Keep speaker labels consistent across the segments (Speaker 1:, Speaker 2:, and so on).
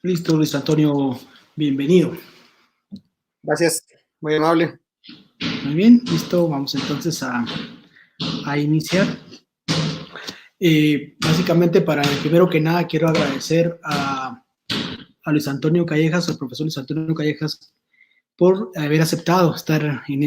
Speaker 1: Listo, Luis Antonio, bienvenido.
Speaker 2: Gracias, muy amable.
Speaker 1: Muy bien, listo, vamos entonces a iniciar. Básicamente, primero que nada, quiero agradecer a Luis Antonio Callejas, al profesor Luis Antonio Callejas, por haber aceptado estar en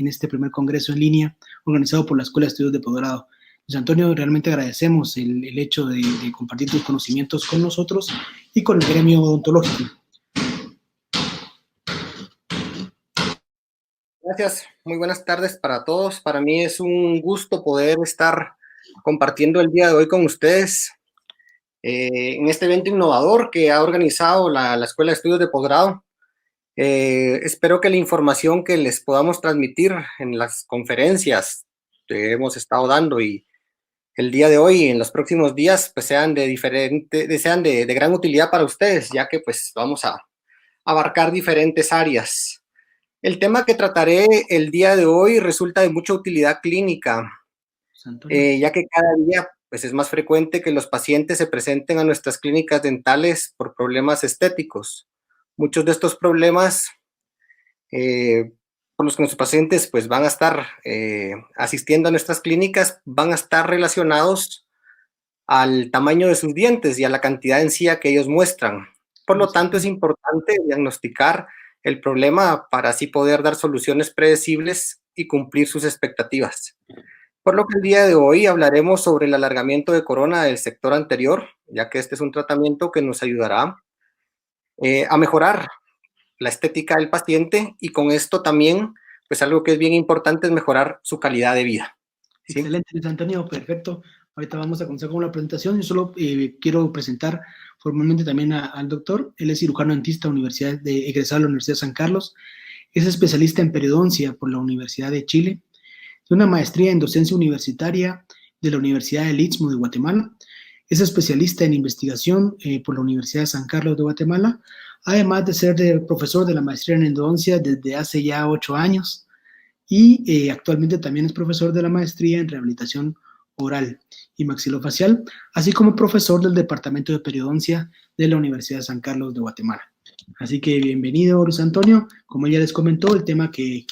Speaker 1: este primer congreso en línea organizado por la Escuela de Estudios de Posgrado. Luis Antonio, realmente agradecemos el hecho de compartir tus conocimientos con nosotros y con el gremio odontológico.
Speaker 2: Gracias, muy buenas tardes para todos. Para mí es un gusto poder estar compartiendo el día de hoy con ustedes en este evento innovador que ha organizado la Escuela de Estudios de Posgrado. Espero que la información que les podamos transmitir en las conferencias que hemos estado dando y el día de hoy y en los próximos días pues sean de gran utilidad para ustedes, ya que pues vamos a abarcar diferentes áreas. El tema que trataré el día de hoy resulta de mucha utilidad clínica, ya que cada día pues, es más frecuente que los pacientes se presenten a nuestras clínicas dentales por problemas estéticos. Muchos de estos problemas por los que nuestros pacientes pues, van a estar asistiendo a nuestras clínicas van a estar relacionados al tamaño de sus dientes y a la cantidad de encía que ellos muestran. Por lo tanto, es importante diagnosticar el problema para así poder dar soluciones predecibles y cumplir sus expectativas. Por lo que el día de hoy hablaremos sobre el alargamiento de corona del sector anterior, ya que este es un tratamiento que nos ayudará a mejorar la estética del paciente y con esto también, pues algo que es bien importante es mejorar su calidad de vida. ¿Sí?
Speaker 1: Excelente, Luis Antonio, perfecto. Ahorita vamos a comenzar con la presentación. Yo solo quiero presentar formalmente también al doctor. Él es cirujano dentista egresado de la Universidad de San Carlos. Es especialista en periodoncia por la Universidad de Chile. Tiene una maestría en docencia universitaria de la Universidad del Istmo de Guatemala. Es especialista en investigación por la Universidad de San Carlos de Guatemala, además de ser profesor de la maestría en endodoncia desde hace ya 8 años. Y actualmente también es profesor de la maestría en rehabilitación oral y maxilofacial, así como profesor del Departamento de Periodoncia de la Universidad de San Carlos de Guatemala. Así que bienvenido, Luis Antonio. Como ya les comentó, el tema que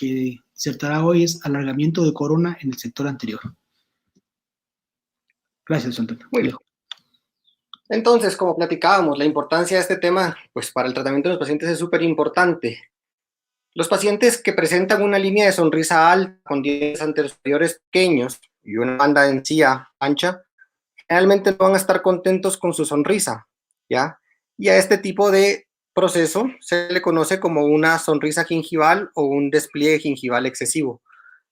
Speaker 1: disertará hoy es alargamiento de corona en el sector anterior. Gracias, Luis Antonio.
Speaker 2: Muy bien. Entonces, como platicábamos, la importancia de este tema, pues para el tratamiento de los pacientes es súper importante. Los pacientes que presentan una línea de sonrisa alta con dientes anteriores pequeños y una banda de encía ancha, generalmente no van a estar contentos con su sonrisa, ¿ya? Y a este tipo de proceso se le conoce como una sonrisa gingival o un despliegue gingival excesivo.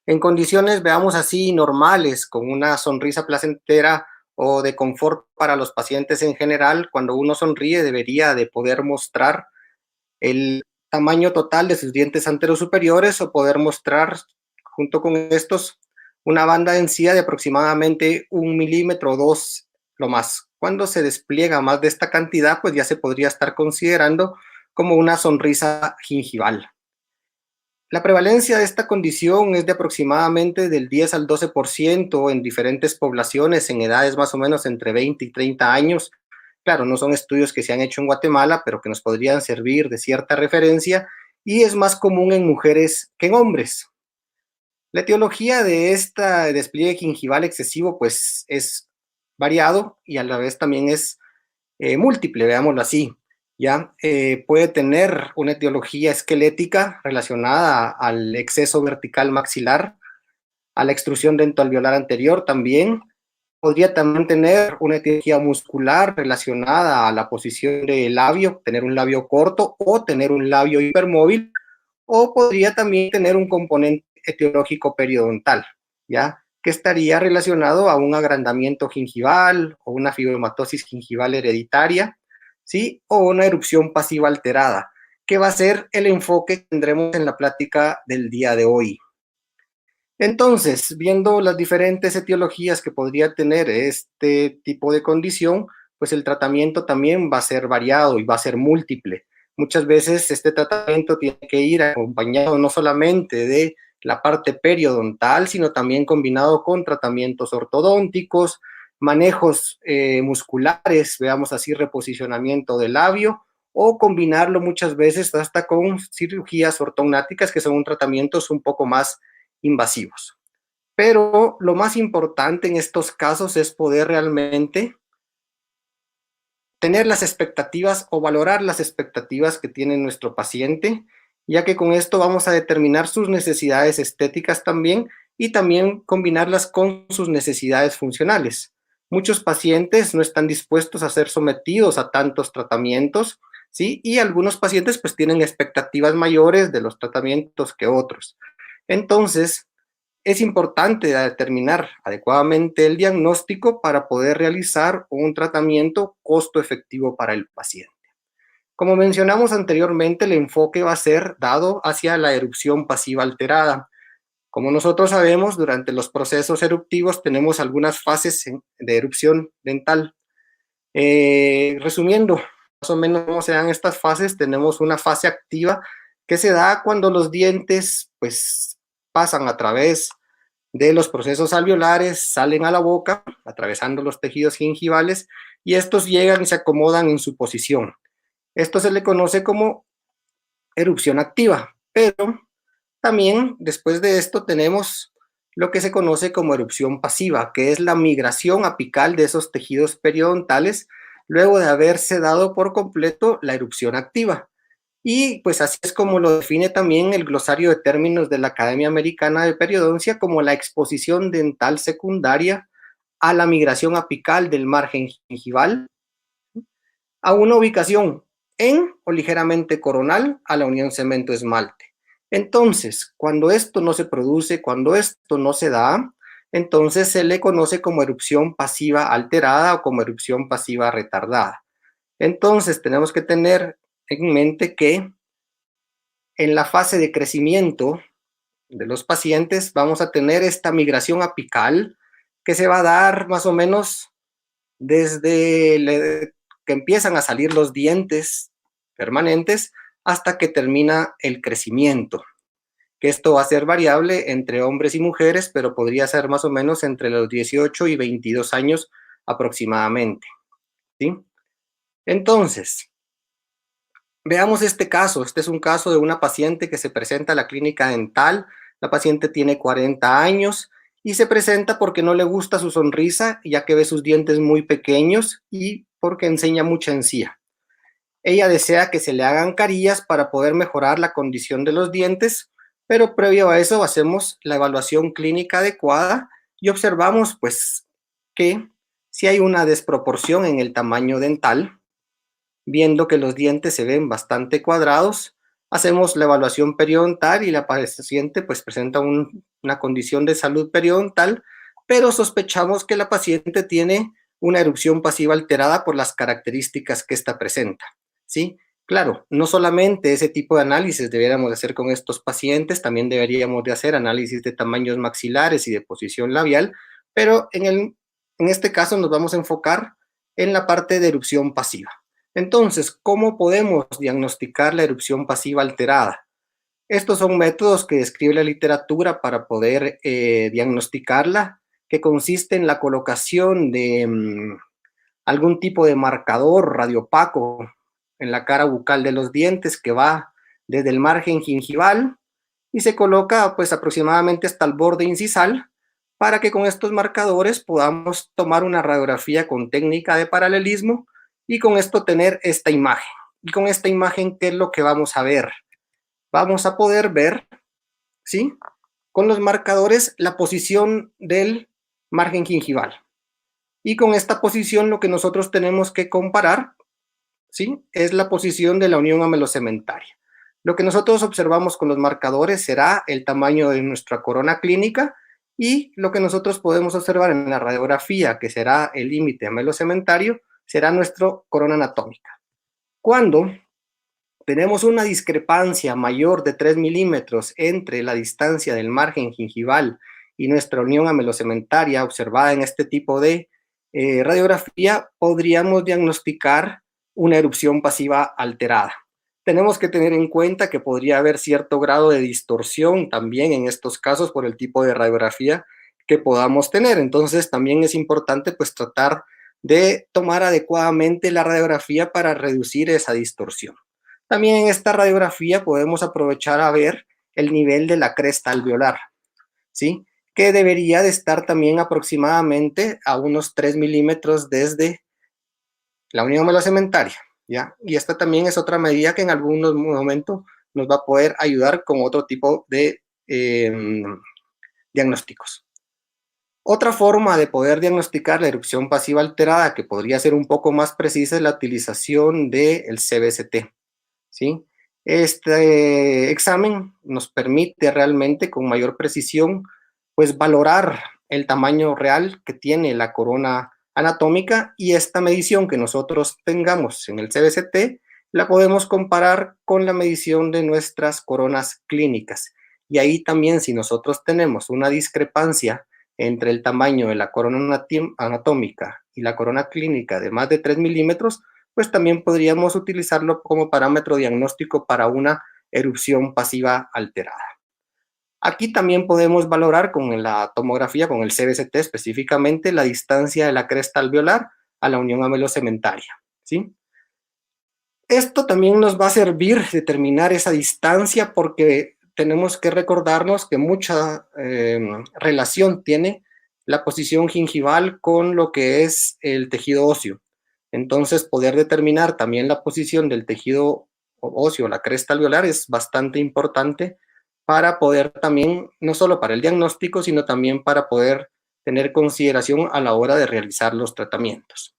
Speaker 2: En condiciones, veamos así, normales, con una sonrisa placentera o de confort para los pacientes en general, cuando uno sonríe debería de poder mostrar el tamaño total de sus dientes anterosuperiores o poder mostrar junto con estos una banda de encía de aproximadamente 1 milímetro o 2 lo más. Cuando se despliega más de esta cantidad, pues ya se podría estar considerando como una sonrisa gingival. La prevalencia de esta condición es de aproximadamente del 10 al 12% en diferentes poblaciones en edades más o menos entre 20 y 30 años. Claro, no son estudios que se han hecho en Guatemala, pero que nos podrían servir de cierta referencia y es más común en mujeres que en hombres. La etiología de este despliegue gingival excesivo pues es variado y a la vez también es múltiple, veámoslo así. ¿Ya? Puede tener una etiología esquelética relacionada al exceso vertical maxilar, a la extrusión dentoalveolar anterior también. Podría también tener una etiología muscular relacionada a la posición del labio, tener un labio corto o tener un labio hipermóvil, o podría también tener un componente etiológico periodontal, ¿ya? Que estaría relacionado a un agrandamiento gingival o una fibromatosis gingival hereditaria, ¿sí? O una erupción pasiva alterada, que va a ser el enfoque que tendremos en la plática del día de hoy. Entonces, viendo las diferentes etiologías que podría tener este tipo de condición, pues el tratamiento también va a ser variado y va a ser múltiple. Muchas veces este tratamiento tiene que ir acompañado no solamente de la parte periodontal, sino también combinado con tratamientos ortodónticos, manejos musculares, veamos así, reposicionamiento del labio, o combinarlo muchas veces hasta con cirugías ortognáticas, que son tratamientos un poco más invasivos. Pero lo más importante en estos casos es poder realmente tener las expectativas o valorar las expectativas que tiene nuestro paciente, ya que con esto vamos a determinar sus necesidades estéticas también y también combinarlas con sus necesidades funcionales. Muchos pacientes no están dispuestos a ser sometidos a tantos tratamientos, ¿sí? Y algunos pacientes pues tienen expectativas mayores de los tratamientos que otros. Entonces, es importante determinar adecuadamente el diagnóstico para poder realizar un tratamiento costo efectivo para el paciente. Como mencionamos anteriormente, el enfoque va a ser dado hacia la erupción pasiva alterada. Como nosotros sabemos, durante los procesos eruptivos tenemos algunas fases de erupción dental. Resumiendo, más o menos cómo se dan estas fases, tenemos una fase activa que se da cuando los dientes pues pasan a través de los procesos alveolares, salen a la boca, atravesando los tejidos gingivales, y estos llegan y se acomodan en su posición. Esto se le conoce como erupción activa, pero también después de esto tenemos lo que se conoce como erupción pasiva, que es la migración apical de esos tejidos periodontales luego de haberse dado por completo la erupción activa. Y pues así es como lo define también el glosario de términos de la Academia Americana de Periodoncia como la exposición dental secundaria a la migración apical del margen gingival a una ubicación en o ligeramente coronal a la unión cemento-esmalte. Entonces, cuando esto no se produce, cuando esto no se da, entonces se le conoce como erupción pasiva alterada o como erupción pasiva retardada. Entonces, tenemos que tener en mente que en la fase de crecimiento de los pacientes vamos a tener esta migración apical que se va a dar más o menos desde que empiezan a salir los dientes permanentes hasta que termina el crecimiento, que esto va a ser variable entre hombres y mujeres, pero podría ser más o menos entre los 18 y 22 años aproximadamente, ¿sí? Entonces, veamos este caso. Este es un caso de una paciente que se presenta a la clínica dental. La paciente tiene 40 años y se presenta porque no le gusta su sonrisa, ya que ve sus dientes muy pequeños y porque enseña mucha encía. Ella desea que se le hagan carillas para poder mejorar la condición de los dientes, pero previo a eso hacemos la evaluación clínica adecuada y observamos pues que si hay una desproporción en el tamaño dental, viendo que los dientes se ven bastante cuadrados, hacemos la evaluación periodontal y la paciente pues presenta una condición de salud periodontal, pero sospechamos que la paciente tiene una erupción pasiva alterada por las características que esta presenta, ¿sí? Claro, no solamente ese tipo de análisis deberíamos hacer con estos pacientes, también deberíamos de hacer análisis de tamaños maxilares y de posición labial, pero en este caso nos vamos a enfocar en la parte de erupción pasiva. Entonces, ¿cómo podemos diagnosticar la erupción pasiva alterada? Estos son métodos que describe la literatura para poder diagnosticarla, que consiste en la colocación de algún tipo de marcador radiopaco en la cara bucal de los dientes que va desde el margen gingival y se coloca pues aproximadamente hasta el borde incisal para que con estos marcadores podamos tomar una radiografía con técnica de paralelismo y con esto tener esta imagen. Y con esta imagen, ¿qué es lo que vamos a ver? Vamos a poder ver, ¿sí? Con los marcadores la posición del margen gingival. Y con esta posición lo que nosotros tenemos que comparar, ¿sí? Es la posición de la unión amelocementaria. Lo que nosotros observamos con los marcadores será el tamaño de nuestra corona clínica y lo que nosotros podemos observar en la radiografía, que será el límite amelocementario, será nuestra corona anatómica. Cuando tenemos una discrepancia mayor de 3 milímetros entre la distancia del margen gingival y nuestra unión amelocementaria observada en este tipo de radiografía, podríamos diagnosticar una erupción pasiva alterada. Tenemos que tener en cuenta que podría haber cierto grado de distorsión también en estos casos por el tipo de radiografía que podamos tener. Entonces también es importante pues tratar de tomar adecuadamente la radiografía para reducir esa distorsión. También en esta radiografía podemos aprovechar a ver el nivel de la cresta alveolar, ¿sí? Que debería de estar también aproximadamente a unos 3 milímetros desde la unión melocementaria, ¿ya? Y esta también es otra medida que en algún momento nos va a poder ayudar con otro tipo de diagnósticos. Otra forma de poder diagnosticar la erupción pasiva alterada que podría ser un poco más precisa es la utilización del CBCT, ¿sí? Este examen nos permite realmente con mayor precisión pues valorar el tamaño real que tiene la corona anatómica, y esta medición que nosotros tengamos en el CBCT la podemos comparar con la medición de nuestras coronas clínicas. Y ahí también, si nosotros tenemos una discrepancia entre el tamaño de la corona anatómica y la corona clínica de más de 3 milímetros, pues también podríamos utilizarlo como parámetro diagnóstico para una erupción pasiva alterada. Aquí también podemos valorar con la tomografía, con el CBCT específicamente, la distancia de la cresta alveolar a la unión amelocementaria, ¿sí? Esto también nos va a servir determinar esa distancia, porque tenemos que recordarnos que mucha relación tiene la posición gingival con lo que es el tejido óseo. Entonces, poder determinar también la posición del tejido óseo, la cresta alveolar, es bastante importante para poder también, no solo para el diagnóstico, sino también para poder tener consideración a la hora de realizar los tratamientos.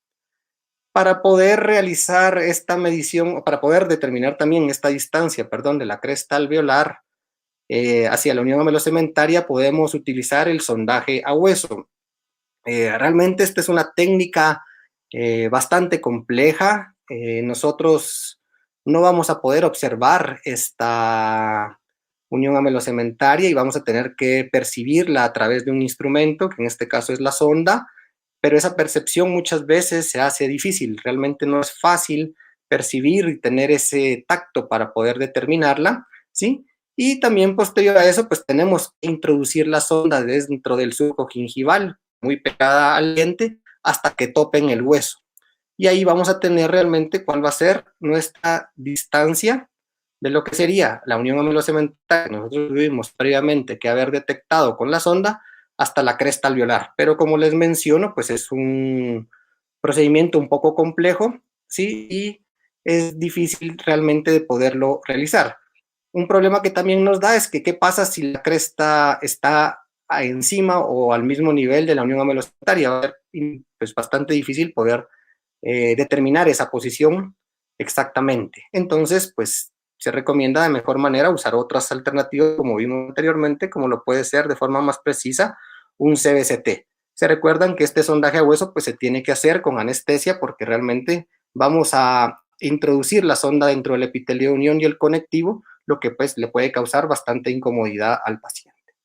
Speaker 2: Para poder realizar esta medición, para poder determinar también esta distancia, perdón, de la cresta alveolar hacia la unión amelocementaria, podemos utilizar el sondaje a hueso. Realmente esta es una técnica bastante compleja. Nosotros no vamos a poder observar esta unión amelocementaria y vamos a tener que percibirla a través de un instrumento, que en este caso es la sonda, pero esa percepción muchas veces se hace difícil. Realmente no es fácil percibir y tener ese tacto para poder determinarla, ¿sí? Y también posterior a eso, pues tenemos que introducir la sonda dentro del surco gingival, muy pegada al diente, hasta que topen el hueso. Y ahí vamos a tener realmente cuál va a ser nuestra distancia de lo que sería la unión amelocementaria que nosotros tuvimos previamente que haber detectado con la sonda hasta la cresta alveolar. Pero como les menciono, pues es un procedimiento un poco complejo, ¿sí? Y es difícil realmente de poderlo realizar. Un problema que también nos da es que qué pasa si la cresta está encima o al mismo nivel de la unión amelocementaria. Va a ser pues bastante difícil poder determinar esa posición exactamente. Entonces, pues se recomienda de mejor manera usar otras alternativas, como vimos anteriormente, como lo puede ser de forma más precisa un CBCT. Se recuerdan que este sondaje a hueso pues se tiene que hacer con anestesia, porque realmente vamos a introducir la sonda dentro del epitelio de unión y el conectivo, lo que pues le puede causar bastante incomodidad al paciente.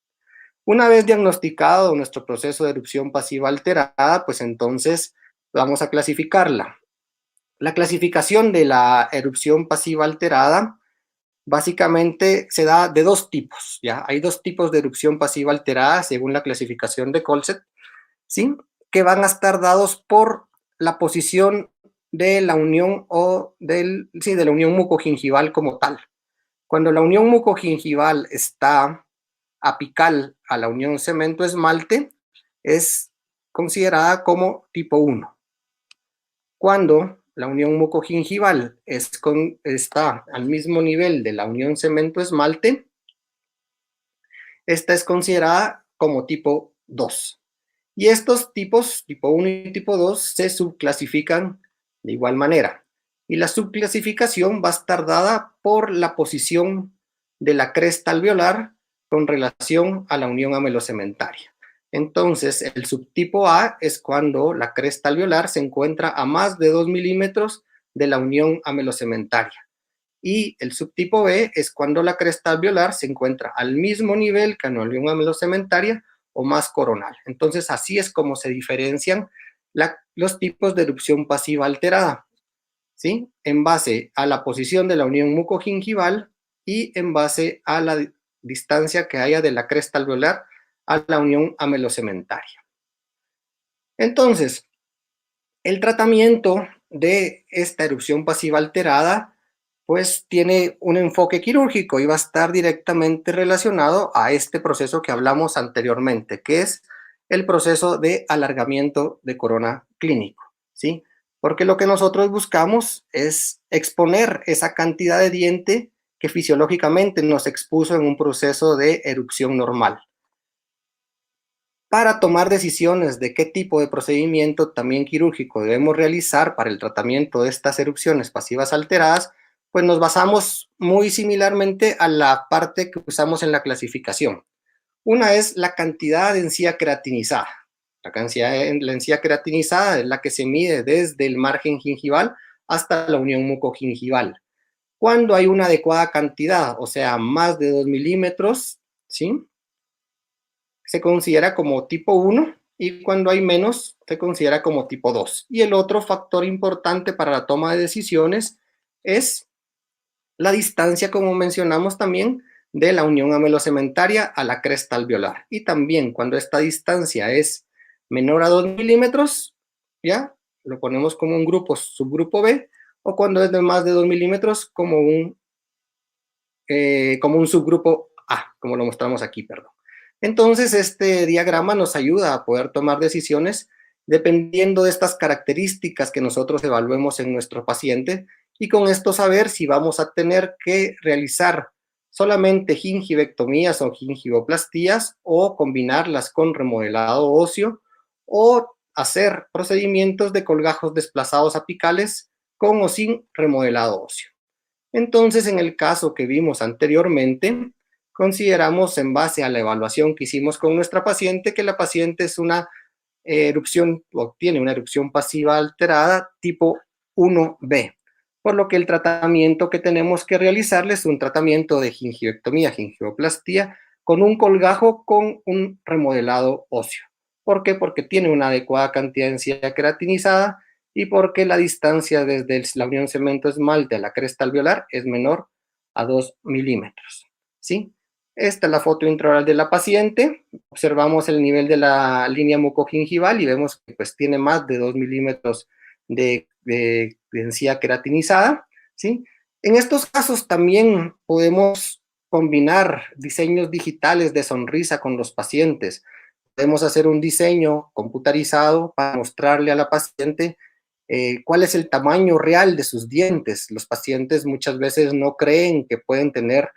Speaker 2: Una vez diagnosticado nuestro proceso de erupción pasiva alterada, pues entonces vamos a clasificarla. La clasificación de la erupción pasiva alterada básicamente se da de dos tipos, ¿ya? Hay dos tipos de erupción pasiva alterada según la clasificación de Colset, ¿sí? Que van a estar dados por la posición de la unión o de la unión mucogingival como tal. Cuando la unión mucogingival está apical a la unión cemento-esmalte, es considerada como tipo 1. Cuando la unión mucogingival está al mismo nivel de la unión cemento-esmalte, esta es considerada como tipo 2. Y estos tipos, tipo 1 y tipo 2, se subclasifican de igual manera. Y la subclasificación va a estar dada por la posición de la cresta alveolar con relación a la unión amelocementaria. Entonces, el subtipo A es cuando la cresta alveolar se encuentra a más de 2 milímetros de la unión amelocementaria. Y el subtipo B es cuando la cresta alveolar se encuentra al mismo nivel que la unión amelocementaria o más coronal. Entonces, así es como se diferencian los tipos de erupción pasiva alterada, ¿sí? En base a la posición de la unión mucogingival y en base a la distancia que haya de la cresta alveolar a la unión amelocementaria. Entonces, el tratamiento de esta erupción pasiva alterada pues tiene un enfoque quirúrgico y va a estar directamente relacionado a este proceso que hablamos anteriormente, que es el proceso de alargamiento de corona clínico, ¿sí? Porque lo que nosotros buscamos es exponer esa cantidad de diente que fisiológicamente nos expuso en un proceso de erupción normal. Para tomar decisiones de qué tipo de procedimiento también quirúrgico debemos realizar para el tratamiento de estas erupciones pasivas alteradas, pues nos basamos muy similarmente a la parte que usamos en la clasificación. Una es la cantidad de encía queratinizada. La encía queratinizada es la que se mide desde el margen gingival hasta la unión mucogingival. Cuando hay una adecuada cantidad, o sea, más de 2 milímetros, ¿sí?, se considera como tipo 1 y cuando hay menos se considera como tipo 2. Y el otro factor importante para la toma de decisiones es la distancia, como mencionamos también, de la unión amelocementaria a la cresta alveolar. Y también cuando esta distancia es menor a 2 milímetros, ya lo ponemos como un grupo, subgrupo B, o cuando es de más de 2 milímetros como un subgrupo A, como lo mostramos aquí, perdón. Entonces, este diagrama nos ayuda a poder tomar decisiones dependiendo de estas características que nosotros evaluemos en nuestro paciente y con esto saber si vamos a tener que realizar solamente gingivectomías o gingivoplastías o combinarlas con remodelado óseo o hacer procedimientos de colgajos desplazados apicales con o sin remodelado óseo. Entonces, en el caso que vimos anteriormente, consideramos en base a la evaluación que hicimos con nuestra paciente que la paciente es una erupción o tiene una erupción pasiva alterada tipo 1B, por lo que el tratamiento que tenemos que realizarle es un tratamiento de gingivectomía, gingivoplastía con un colgajo con un remodelado óseo. ¿Por qué? Porque tiene una adecuada cantidad de encía queratinizada y porque la distancia desde la unión cemento-esmalte a la cresta alveolar es menor a 2 milímetros, ¿sí? Esta es la foto intraoral de la paciente. Observamos el nivel de la línea mucogingival y vemos que pues tiene más de 2 milímetros de encía queratinizada, ¿sí? En estos casos también podemos combinar diseños digitales de sonrisa con los pacientes. Podemos hacer un diseño computarizado para mostrarle a la paciente cuál es el tamaño real de sus dientes. Los pacientes muchas veces no creen que pueden tener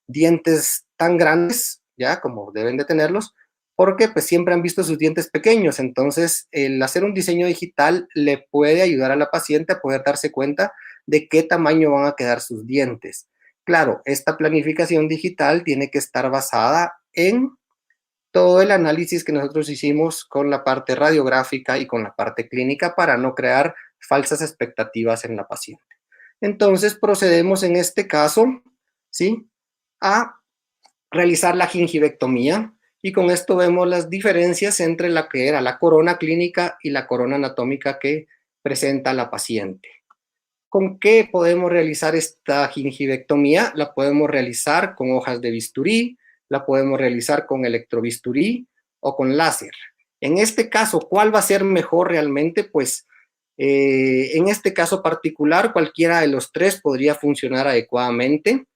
Speaker 2: dientes tan grandes, ya como deben de tenerlos, porque pues siempre han visto sus dientes pequeños. Entonces, el hacer un diseño digital le puede ayudar a la paciente a poder darse cuenta de qué tamaño van a quedar sus dientes. Claro, esta planificación digital tiene que estar basada en todo el análisis que nosotros hicimos con la parte radiográfica y con la parte clínica para no crear falsas expectativas en la paciente. Entonces procedemos en este caso, ¿sí?, a realizar la gingivectomía y con esto vemos las diferencias entre la que era la corona clínica y la corona anatómica que presenta la paciente. ¿Con qué podemos realizar esta gingivectomía? La podemos realizar con hojas de bisturí, la podemos realizar con electrobisturí o con láser. En este caso, ¿cuál va a ser mejor realmente? Pues en este caso particular, cualquiera de los tres podría funcionar adecuadamente.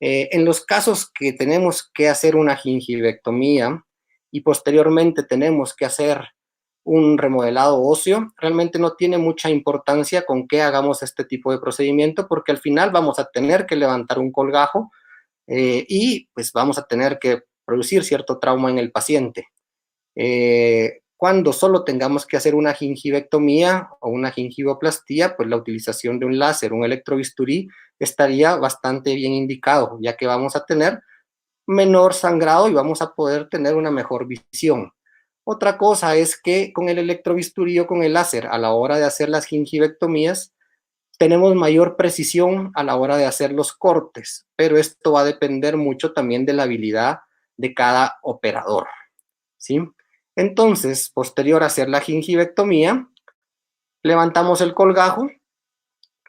Speaker 2: En los casos que tenemos que hacer una gingivectomía y posteriormente tenemos que hacer un remodelado óseo, realmente no tiene mucha importancia con qué hagamos este tipo de procedimiento porque al final vamos a tener que levantar un colgajo y pues vamos a tener que producir cierto trauma en el paciente. Cuando solo tengamos que hacer una gingivectomía o una gingivoplastía, pues la utilización de un láser, un electrobisturí, estaría bastante bien indicado, ya que vamos a tener menor sangrado y vamos a poder tener una mejor visión. Otra cosa es que con el electrobisturí o con el láser, a la hora de hacer las gingivectomías, tenemos mayor precisión a la hora de hacer los cortes, pero esto va a depender mucho también de la habilidad de cada operador, ¿sí? Entonces, posterior a hacer la gingivectomía, levantamos el colgajo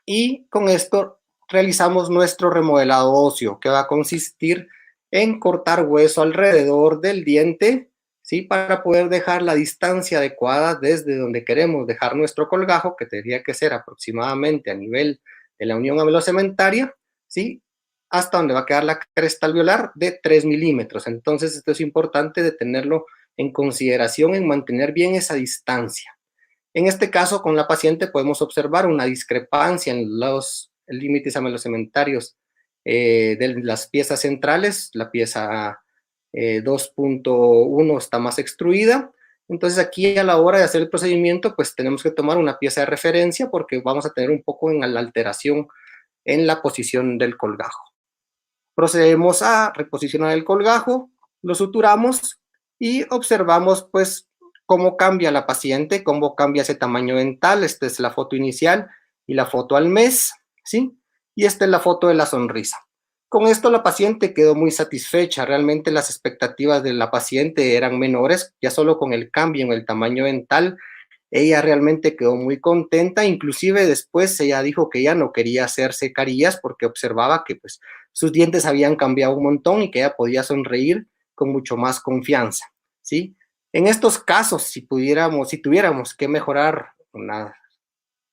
Speaker 2: y con esto realizamos nuestro remodelado óseo, que va a consistir en cortar hueso alrededor del diente, ¿sí? Para poder dejar la distancia adecuada desde donde queremos dejar nuestro colgajo, que tendría que ser aproximadamente a nivel de la unión amelocementaria, ¿sí? Hasta donde va a quedar la cresta alveolar de 3 milímetros. Entonces, esto es importante de tenerlo en consideración en mantener bien esa distancia. En este caso, con la paciente podemos observar una discrepancia en los límites amelocementarios de las piezas centrales. La pieza 2.1 está más extruida. Entonces aquí a la hora de hacer el procedimiento, pues tenemos que tomar una pieza de referencia porque vamos a tener un poco en la alteración en la posición del colgajo. Procedemos a reposicionar el colgajo, lo suturamos y observamos pues cómo cambia la paciente, cómo cambia ese tamaño dental. Esta es la foto inicial y la foto al mes, ¿sí? Y esta es la foto de la sonrisa. Con esto la paciente quedó muy satisfecha. Realmente las expectativas de la paciente eran menores, ya solo con el cambio en el tamaño dental ella realmente quedó muy contenta, inclusive después ella dijo que ella no quería hacerse carillas porque observaba que pues sus dientes habían cambiado un montón y que ella podía sonreír con mucho más confianza, ¿sí? En estos casos, si tuviéramos que mejorar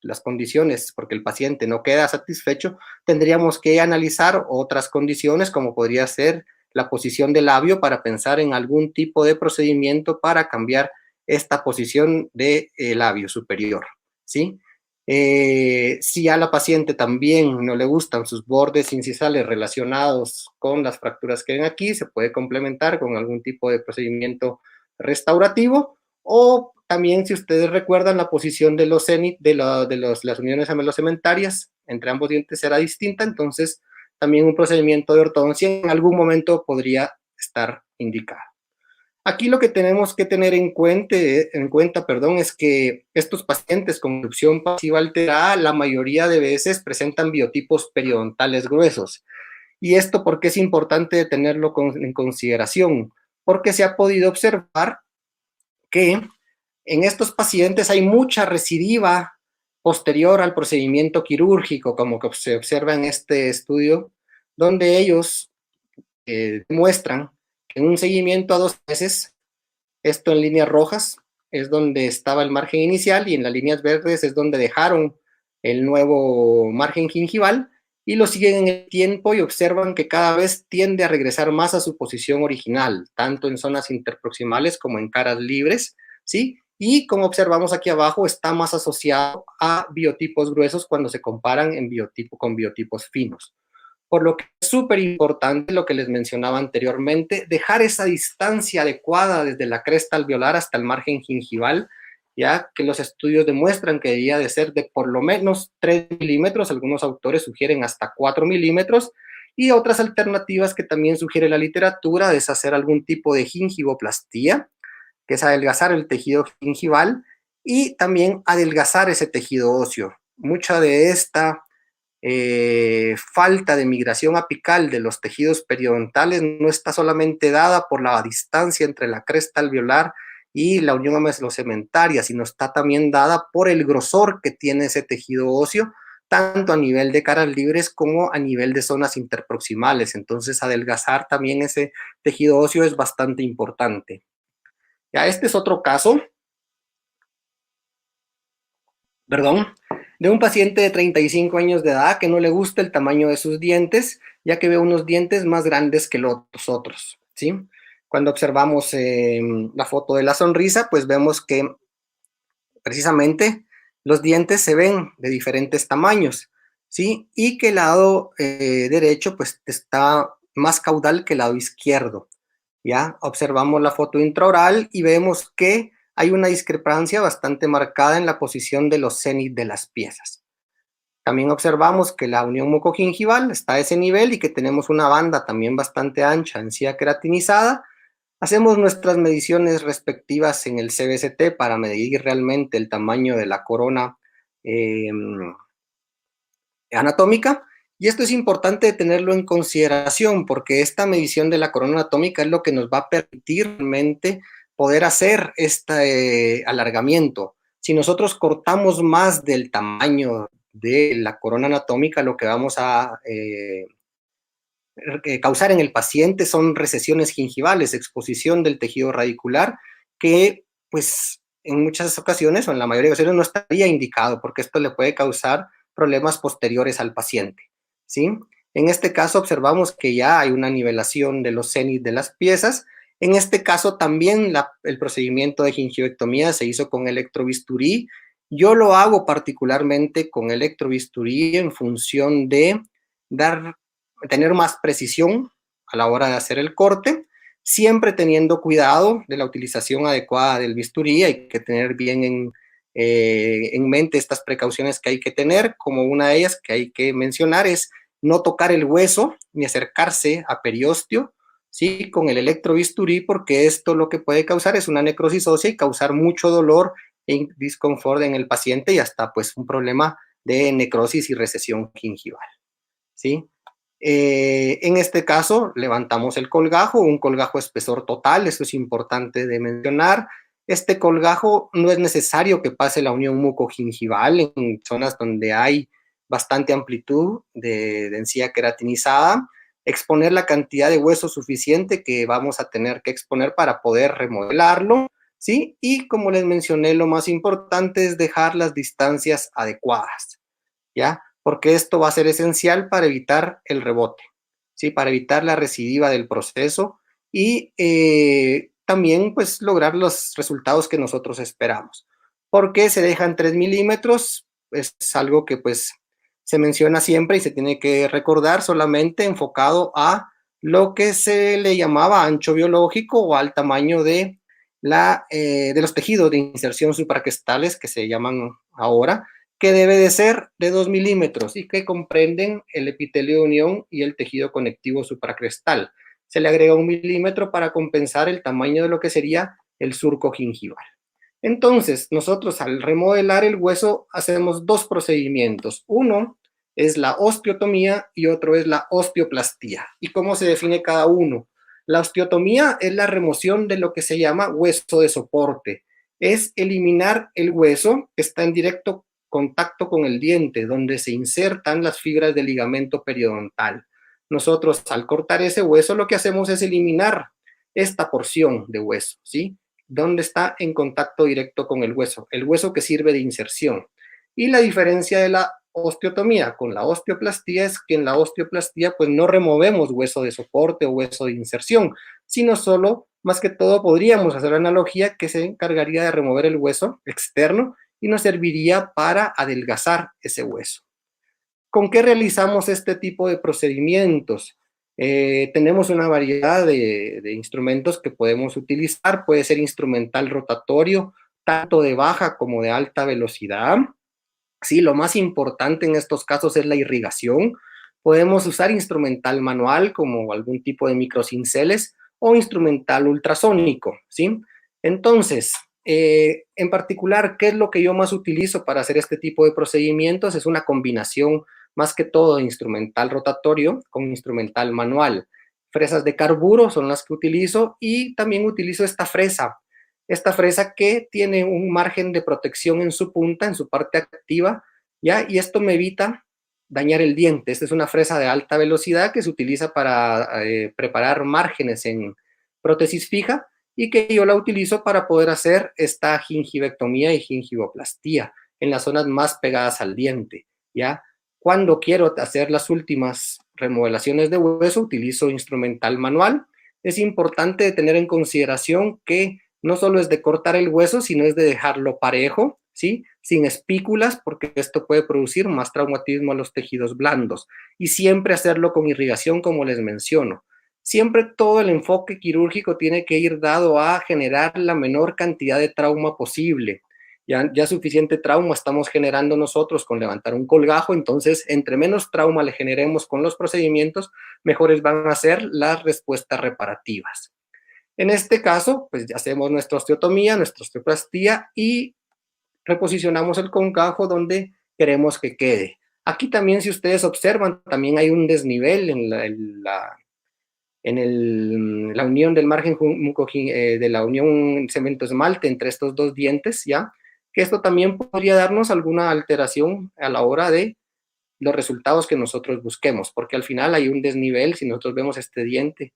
Speaker 2: las condiciones porque el paciente no queda satisfecho, tendríamos que analizar otras condiciones como podría ser la posición del labio para pensar en algún tipo de procedimiento para cambiar esta posición de labio superior, ¿sí? Si a la paciente también no le gustan sus bordes incisales relacionados con las fracturas que ven aquí, se puede complementar con algún tipo de procedimiento restaurativo, o también si ustedes recuerdan la posición de los las uniones amelocementarias entre ambos dientes era distinta, entonces también un procedimiento de ortodoncia en algún momento podría estar indicado. Aquí lo que tenemos que tener en cuenta, es que estos pacientes con erupción pasiva alterada la mayoría de veces presentan biotipos periodontales gruesos. ¿Y esto por qué es importante tenerlo en consideración? Porque se ha podido observar que en estos pacientes hay mucha recidiva posterior al procedimiento quirúrgico, como que se observa en este estudio, donde ellos demuestran que en un seguimiento a 2 meses, esto en líneas rojas es donde estaba el margen inicial y en las líneas verdes es donde dejaron el nuevo margen gingival y lo siguen en el tiempo y observan que cada vez tiende a regresar más a su posición original, tanto en zonas interproximales como en caras libres, ¿sí? Y como observamos aquí abajo, está más asociado a biotipos gruesos cuando se comparan con biotipos finos. Por lo que es súper importante lo que les mencionaba anteriormente, dejar esa distancia adecuada desde la cresta alveolar hasta el margen gingival, ya que los estudios demuestran que debería de ser de por lo menos 3 milímetros, algunos autores sugieren hasta 4 milímetros, y otras alternativas que también sugiere la literatura es hacer algún tipo de gingivoplastía, que es adelgazar el tejido gingival y también adelgazar ese tejido óseo. Mucha de esta falta de migración apical de los tejidos periodontales no está solamente dada por la distancia entre la cresta alveolar y la unión amelocementaria, sino está también dada por el grosor que tiene ese tejido óseo, tanto a nivel de caras libres como a nivel de zonas interproximales. Entonces, adelgazar también ese tejido óseo es bastante importante. Ya, este es otro caso, perdón, de un paciente de 35 años de edad que no le gusta el tamaño de sus dientes, ya que ve unos dientes más grandes que los otros, ¿sí? Cuando observamos la foto de la sonrisa, pues vemos que precisamente los dientes se ven de diferentes tamaños, ¿sí? Y que el lado derecho, pues está más caudal que el lado izquierdo, ¿ya? Observamos la foto intraoral y vemos que hay una discrepancia bastante marcada en la posición de los cénit de las piezas. También observamos que la unión mucogingival está a ese nivel y que tenemos una banda también bastante ancha, encía queratinizada. Hacemos nuestras mediciones respectivas en el CBCT para medir realmente el tamaño de la corona anatómica. Y esto es importante tenerlo en consideración porque esta medición de la corona anatómica es lo que nos va a permitir realmente poder hacer este alargamiento. Si nosotros cortamos más del tamaño de la corona anatómica, lo que vamos a causar en el paciente son recesiones gingivales, exposición del tejido radicular, que pues en muchas ocasiones, o en la mayoría de ocasiones, no estaría indicado, porque esto le puede causar problemas posteriores al paciente, ¿sí? En este caso observamos que ya hay una nivelación de los cenit de las piezas. En este caso también el procedimiento de gingivectomía se hizo con electrobisturí. Yo lo hago particularmente con electrobisturí en función de tener más precisión a la hora de hacer el corte, siempre teniendo cuidado de la utilización adecuada del bisturí. Hay que tener bien en mente estas precauciones que hay que tener, como una de ellas que hay que mencionar es no tocar el hueso ni acercarse a periósteo, ¿sí? Con el electrobisturí, porque esto lo que puede causar es una necrosis ósea y causar mucho dolor e disconfort en el paciente y hasta pues un problema de necrosis y recesión gingival, ¿sí? En este caso, levantamos el colgajo, un colgajo espesor total, eso es importante de mencionar. Este colgajo no es necesario que pase la unión mucogingival en zonas donde hay bastante amplitud de encía queratinizada, exponer la cantidad de hueso suficiente que vamos a tener que exponer para poder remodelarlo, ¿sí? Y como les mencioné, lo más importante es dejar las distancias adecuadas, ¿ya? Porque esto va a ser esencial para evitar el rebote, ¿sí? Para evitar la recidiva del proceso y también pues lograr los resultados que nosotros esperamos. ¿Por qué se dejan 3 milímetros? Es algo que pues se menciona siempre y se tiene que recordar, solamente enfocado a lo que se le llamaba ancho biológico o al tamaño de los tejidos de inserción supracrestales que se llaman ahora, que debe de ser de 2 milímetros y que comprenden el epitelio de unión y el tejido conectivo supracrestal. Se le agrega 1 milímetro para compensar el tamaño de lo que sería el surco gingival. Entonces, nosotros al remodelar el hueso hacemos dos procedimientos. Uno es la osteotomía y otro es la osteoplastía. ¿Y cómo se define cada uno? La osteotomía es la remoción de lo que se llama hueso de soporte. Es eliminar el hueso que está en directo contacto con el diente, donde se insertan las fibras del ligamento periodontal. Nosotros al cortar ese hueso lo que hacemos es eliminar esta porción de hueso, ¿sí? Donde está en contacto directo con el hueso que sirve de inserción. Y la diferencia de la osteotomía con la osteoplastía es que en la osteoplastía pues no removemos hueso de soporte o hueso de inserción, sino solo, más que todo, podríamos hacer la analogía que se encargaría de remover el hueso externo y nos serviría para adelgazar ese hueso. ¿Con qué realizamos este tipo de procedimientos? Tenemos una variedad de instrumentos que podemos utilizar. Puede ser instrumental rotatorio, tanto de baja como de alta velocidad. Sí, lo más importante en estos casos es la irrigación. Podemos usar instrumental manual como algún tipo de microcinceles o instrumental ultrasónico, ¿sí? Entonces, en particular, ¿qué es lo que yo más utilizo para hacer este tipo de procedimientos? Es una combinación más que todo de instrumental rotatorio con instrumental manual. Fresas de carburo son las que utilizo y también utilizo esta fresa que tiene un margen de protección en su punta, en su parte activa, ¿ya? Y esto me evita dañar el diente. Esta es una fresa de alta velocidad que se utiliza para preparar márgenes en prótesis fija y que yo la utilizo para poder hacer esta gingivectomía y gingivoplastía en las zonas más pegadas al diente, ¿ya? Cuando quiero hacer las últimas remodelaciones de hueso, utilizo instrumental manual. Es importante tener en consideración que no solo es de cortar el hueso, sino es de dejarlo parejo, ¿sí? Sin espículas, porque esto puede producir más traumatismo a los tejidos blandos. Y siempre hacerlo con irrigación, como les menciono. Siempre todo el enfoque quirúrgico tiene que ir dado a generar la menor cantidad de trauma posible. Ya suficiente trauma estamos generando nosotros con levantar un colgajo, entonces entre menos trauma le generemos con los procedimientos, mejores van a ser las respuestas reparativas. En este caso, pues ya hacemos nuestra osteotomía, nuestra osteoplastía y reposicionamos el colgajo donde queremos que quede. Aquí también, si ustedes observan, también hay un desnivel en la unión del margen de la unión cemento-esmalte entre estos dos dientes, ¿ya? Que esto también podría darnos alguna alteración a la hora de los resultados que nosotros busquemos, porque al final hay un desnivel. Si nosotros vemos este diente,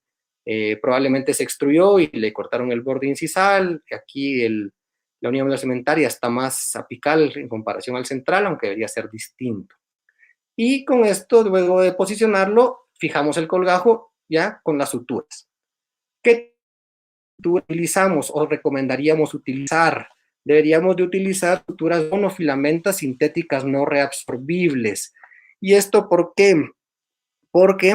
Speaker 2: probablemente se extruyó y le cortaron el borde incisal. Aquí la unión cementaria está más apical en comparación al central, aunque debería ser distinto. Y con esto, luego de posicionarlo, fijamos el colgajo ya con las suturas. ¿Qué suturas utilizamos o recomendaríamos utilizar? Deberíamos de utilizar suturas monofilamentas sintéticas no reabsorbibles. ¿Y esto por qué? Porque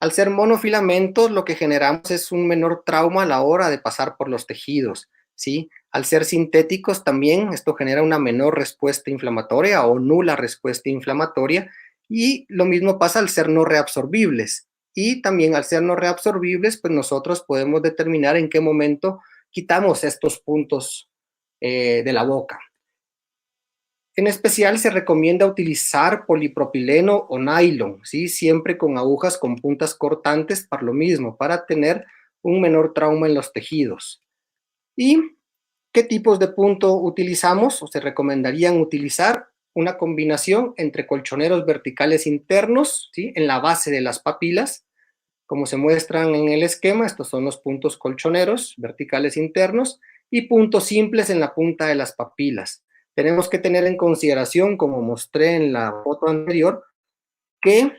Speaker 2: al ser monofilamentos, lo que generamos es un menor trauma a la hora de pasar por los tejidos, ¿sí? Al ser sintéticos también, esto genera una menor respuesta inflamatoria o nula respuesta inflamatoria, y lo mismo pasa al ser no reabsorbibles. Y también al ser no reabsorbibles, pues nosotros podemos determinar en qué momento quitamos estos puntos de la boca. En especial se recomienda utilizar polipropileno o nylon, ¿sí? Siempre con agujas con puntas cortantes para lo mismo, para tener un menor trauma en los tejidos. ¿Y qué tipos de punto utilizamos o se recomendarían utilizar? Una combinación entre colchoneros verticales internos, ¿sí? En la base de las papilas, como se muestran en el esquema. Estos son los puntos colchoneros verticales internos y puntos simples en la punta de las papilas. Tenemos que tener en consideración, como mostré en la foto anterior, que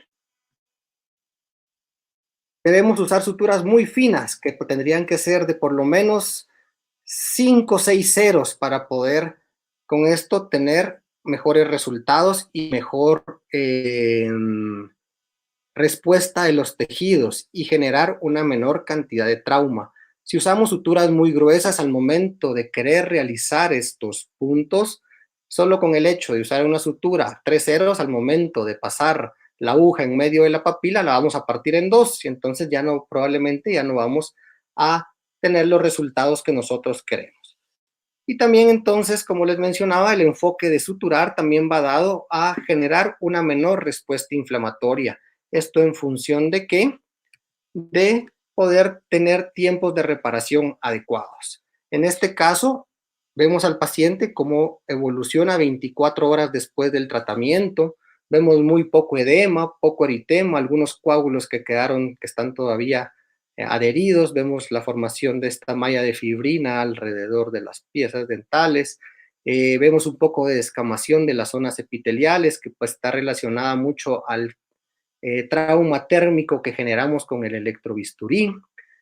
Speaker 2: debemos usar suturas muy finas, que tendrían que ser de por lo menos 5 o 6 ceros para poder con esto tener mejores resultados y mejor respuesta de los tejidos y generar una menor cantidad de trauma. Si usamos suturas muy gruesas al momento de querer realizar estos puntos, solo con el hecho de usar una sutura 3 ceros al momento de pasar la aguja en medio de la papila, la vamos a partir en 2 y entonces ya no, probablemente ya no vamos a tener los resultados que nosotros queremos. Y también entonces, como les mencionaba, el enfoque de suturar también va dado a generar una menor respuesta inflamatoria. Esto en función de qué? De poder tener tiempos de reparación adecuados. En este caso, vemos al paciente cómo evoluciona 24 horas después del tratamiento. Vemos muy poco edema, poco eritema, algunos coágulos que quedaron, que están todavía adheridos. Vemos la formación de esta malla de fibrina alrededor de las piezas dentales. Vemos un poco de descamación de las zonas epiteliales, que pues está relacionada mucho al trauma térmico que generamos con el electrobisturí,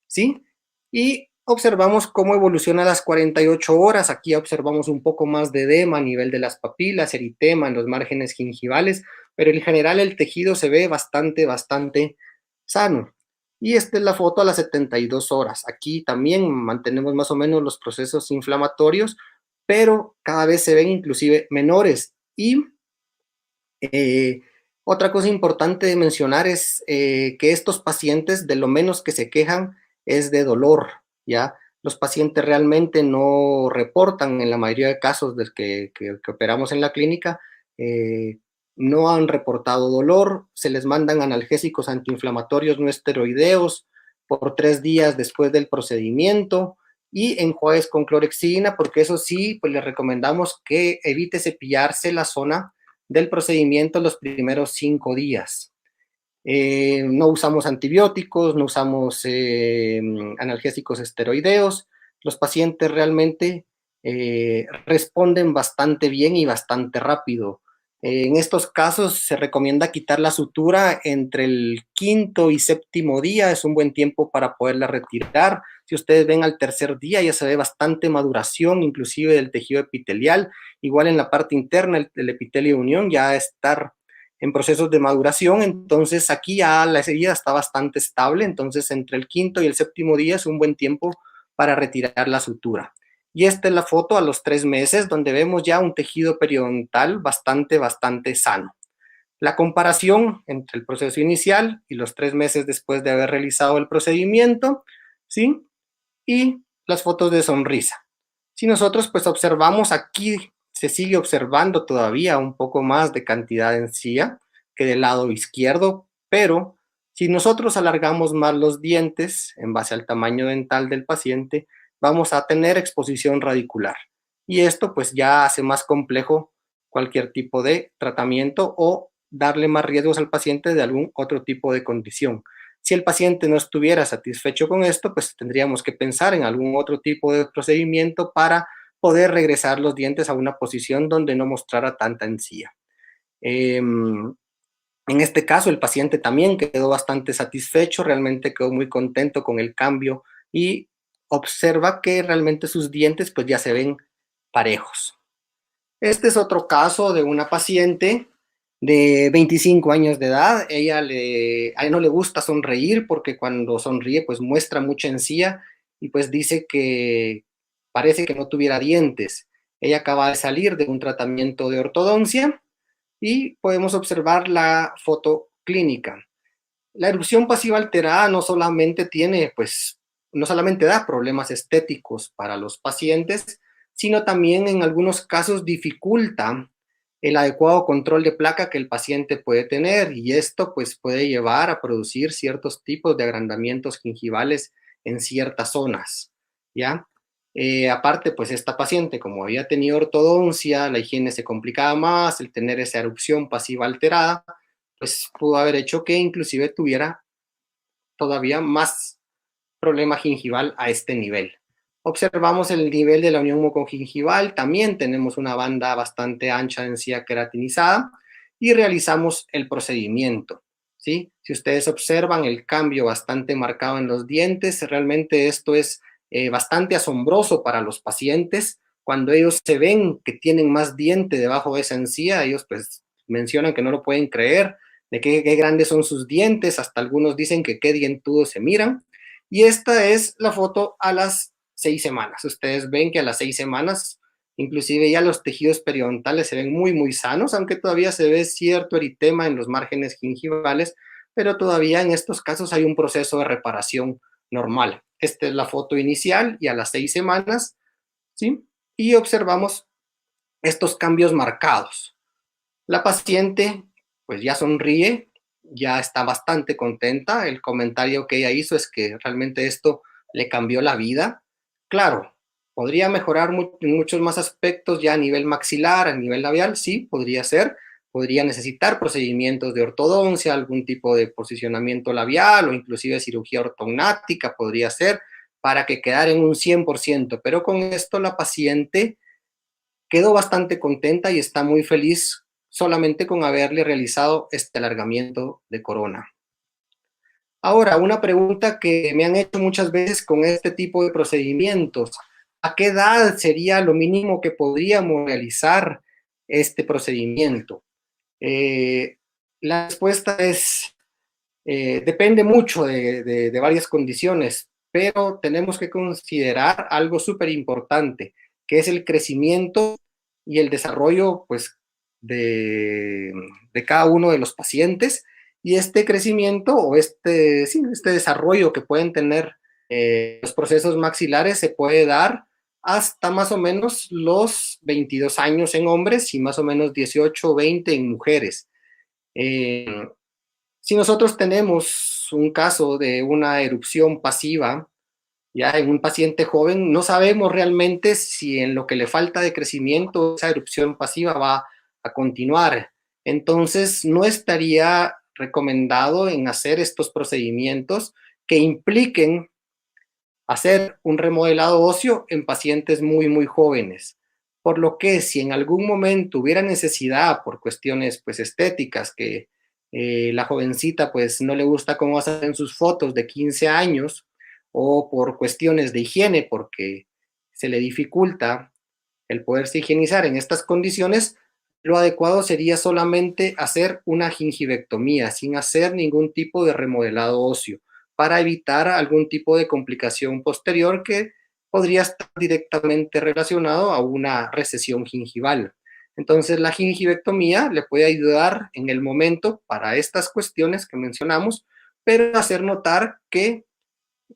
Speaker 2: ¿sí? Y observamos cómo evoluciona a las 48 horas. Aquí observamos un poco más de edema a nivel de las papilas, eritema en los márgenes gingivales, pero en general el tejido se ve bastante sano. Y esta es la foto a las 72 horas. Aquí también mantenemos más o menos los procesos inflamatorios, pero cada vez se ven inclusive menores. Y otra cosa importante de mencionar es que estos pacientes de lo menos que se quejan es de dolor, ¿ya? Los pacientes realmente no reportan, en la mayoría de casos de que operamos en la clínica, no han reportado dolor. Se les mandan analgésicos antiinflamatorios no esteroideos por 3 días después del procedimiento y enjuagues con clorexidina, porque eso sí, pues les recomendamos que evite cepillarse la zona del procedimiento los primeros 5 días. No usamos antibióticos, no usamos analgésicos esteroideos. Los pacientes realmente responden bastante bien y bastante rápido. En estos casos se recomienda quitar la sutura entre el 5º y 7º día, es un buen tiempo para poderla retirar. Si ustedes ven al 3er día ya se ve bastante maduración, inclusive del tejido epitelial. Igual en la parte interna, el epitelio de unión ya estar en procesos de maduración, entonces aquí ya la herida está bastante estable, entonces entre el 5º y el 7º día es un buen tiempo para retirar la sutura. Y esta es la foto a los 3 meses, donde vemos ya un tejido periodontal bastante sano. La comparación entre el proceso inicial y los 3 meses después de haber realizado el procedimiento, ¿sí? Y las fotos de sonrisa. Si nosotros pues observamos aquí, se sigue observando todavía un poco más de cantidad de encía que del lado izquierdo, pero si nosotros alargamos más los dientes en base al tamaño dental del paciente, vamos a tener exposición radicular. Y esto pues ya hace más complejo cualquier tipo de tratamiento o darle más riesgos al paciente de algún otro tipo de condición. Si el paciente no estuviera satisfecho con esto, pues tendríamos que pensar en algún otro tipo de procedimiento para poder regresar los dientes a una posición donde no mostrara tanta encía. En este caso, el paciente también quedó bastante satisfecho, realmente quedó muy contento con el cambio y observa que realmente sus dientes pues ya se ven parejos. Este es otro caso de una paciente de 25 años de edad. A ella no le gusta sonreír porque cuando sonríe pues muestra mucha encía y pues dice que parece que no tuviera dientes. Ella acaba de salir de un tratamiento de ortodoncia y podemos observar la foto clínica. La erupción pasiva alterada no solamente no solamente da problemas estéticos para los pacientes, sino también en algunos casos dificulta el adecuado control de placa que el paciente puede tener y esto pues puede llevar a producir ciertos tipos de agrandamientos gingivales en ciertas zonas, ¿ya? Aparte, pues esta paciente, como había tenido ortodoncia, la higiene se complicaba más, el tener esa erupción pasiva alterada, pues pudo haber hecho que inclusive tuviera todavía más problema gingival a este nivel. Observamos el nivel de la unión mucogingival, también tenemos una banda bastante ancha de encía queratinizada y realizamos el procedimiento, ¿sí? Si ustedes observan el cambio bastante marcado en los dientes, realmente esto es bastante asombroso para los pacientes. Cuando ellos se ven que tienen más diente debajo de esa encía, ellos pues mencionan que no lo pueden creer, de qué grandes son sus dientes, hasta algunos dicen que qué dientudos se miran. Y esta es la foto a las 6 semanas. Ustedes ven que a las 6 semanas, inclusive ya los tejidos periodontales se ven muy, muy sanos, aunque todavía se ve cierto eritema en los márgenes gingivales, pero todavía en estos casos hay un proceso de reparación normal. Esta es la foto inicial y a las 6 semanas, ¿sí? Y observamos estos cambios marcados. La paciente pues ya sonríe, ya está bastante contenta. El comentario que ella hizo es que realmente esto le cambió la vida. Claro, podría mejorar en muchos más aspectos ya a nivel maxilar, a nivel labial, sí, podría ser. Podría necesitar procedimientos de ortodoncia, algún tipo de posicionamiento labial o inclusive cirugía ortognática podría ser para que quedara en un 100%, pero con esto la paciente quedó bastante contenta y está muy feliz solamente con haberle realizado este alargamiento de corona. Ahora, una pregunta que me han hecho muchas veces con este tipo de procedimientos. ¿A qué edad sería lo mínimo que podríamos realizar este procedimiento? La respuesta es, depende mucho de varias condiciones, pero tenemos que considerar algo súper importante, que es el crecimiento y el desarrollo pues, de cada uno de los pacientes. Y este crecimiento o este desarrollo que pueden tener los procesos maxilares se puede dar hasta más o menos los 22 años en hombres y más o menos 18 o 20 en mujeres. Si nosotros tenemos un caso de una erupción pasiva, ya en un paciente joven, no sabemos realmente si en lo que le falta de crecimiento esa erupción pasiva va a continuar. Entonces, no estaría recomendado en hacer estos procedimientos que impliquen hacer un remodelado óseo en pacientes muy, muy jóvenes. Por lo que si en algún momento hubiera necesidad por cuestiones pues estéticas, que la jovencita pues no le gusta cómo hacen sus fotos de 15 años, o por cuestiones de higiene, porque se le dificulta el poderse higienizar en estas condiciones, lo adecuado sería solamente hacer una gingivectomía sin hacer ningún tipo de remodelado óseo para evitar algún tipo de complicación posterior que podría estar directamente relacionado a una recesión gingival. Entonces, la gingivectomía le puede ayudar en el momento para estas cuestiones que mencionamos, pero hacer notar que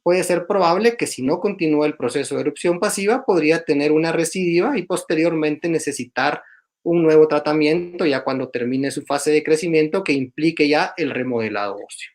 Speaker 2: puede ser probable que si no continúa el proceso de erupción pasiva, podría tener una recidiva y posteriormente necesitar un nuevo tratamiento ya cuando termine su fase de crecimiento que implique ya el remodelado óseo.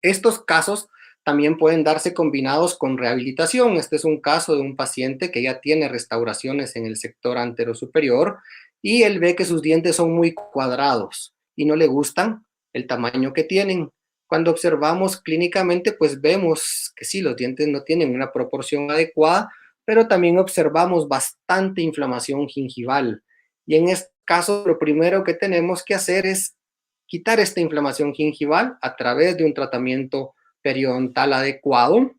Speaker 2: Estos casos también pueden darse combinados con rehabilitación. Este es un caso de un paciente que ya tiene restauraciones en el sector anterosuperior y él ve que sus dientes son muy cuadrados y no le gustan el tamaño que tienen. Cuando observamos clínicamente, pues vemos que sí, los dientes no tienen una proporción adecuada, pero también observamos bastante inflamación gingival. Y en este caso, lo primero que tenemos que hacer es quitar esta inflamación gingival a través de un tratamiento periodontal adecuado